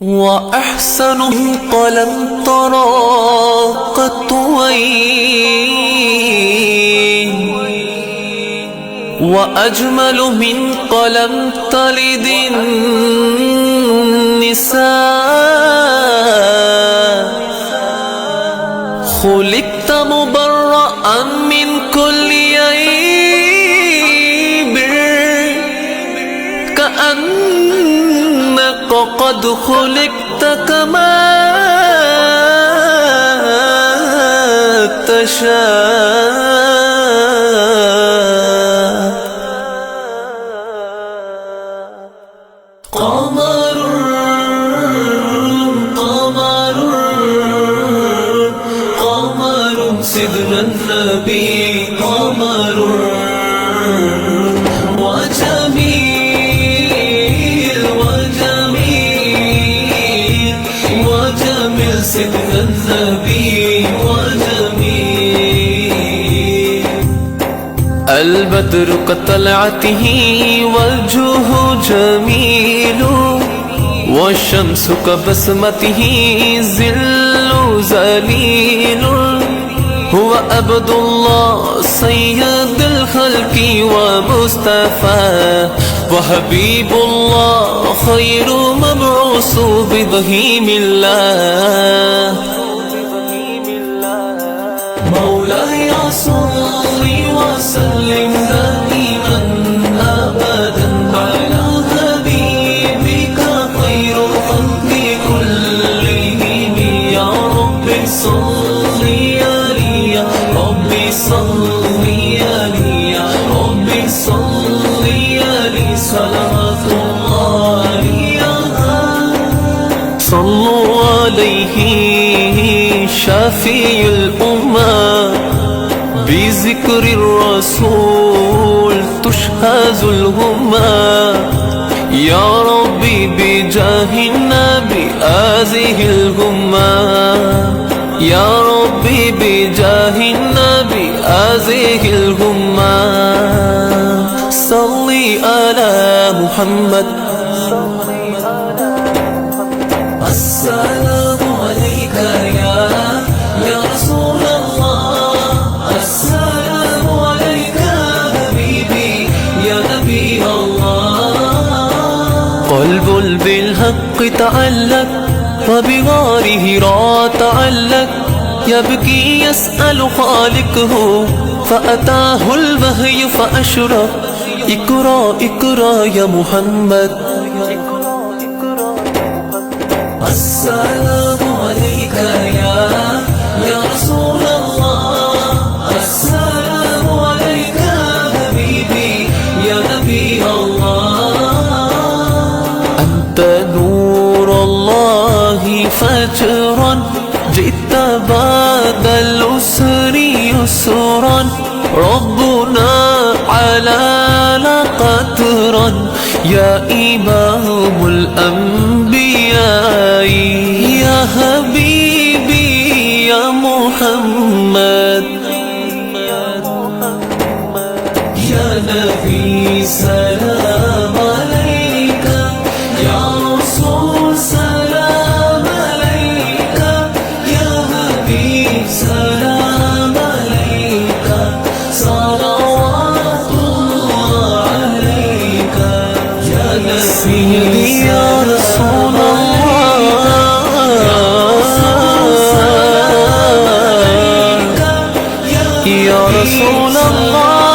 وأحسن قلم ترى قط وين، وأجمل من قلم تلد النساء. خلقت مبرأ من كل عيب، كأنك قد خلقت كما تشاء. قمر قمر قمر سيدنا النبي، قمر وجميل وجميل وجميل سيدنا النبي وجميل. البدر كطلعته وجهه جميل، والشمس كبسمته ظل ذليل. هو عبد الله سيد الخلق ومصطفى، وحبيب الله خير مبعوث بضهيم الله. مولاي صل وسلم دائما أبدا على حبيبك خير الخلق كلهم. يا رب صل عليه، يا رب صل عليه، يا رب صل عليه صلوات الله عليه. صلوا عليه شافي الأمة، بذكر الرسول تشهز الهمة. يا ربي بجاه النبي هذه الهمة، يا ربي بجاه النبي هذه الهمة. صلي على محمد. السلام عليك يا رسول الله، السلام عليك حبيبي يا نبي الله. قلب بالحق تعلق وبغاره را تعلق، يبكي يسأل خالقه فأتاه الوحي فأشرق. اقرأ اقرأ يا محمد. السلام عليك يا رسول الله، السلام عليك حبيبي يا نبي الله. أنت نور الله فجرا، جئت بعد العسر يسرا. ربنا على قدرا يا إمام الأنبياء. يا حبيبي يا محمد، يا نبي سلام عليك، يا رسول سلام عليك، يا حبيب سلام عليك صلوات الله عليك. يا نبي يا رسول الله، يا رسول الله،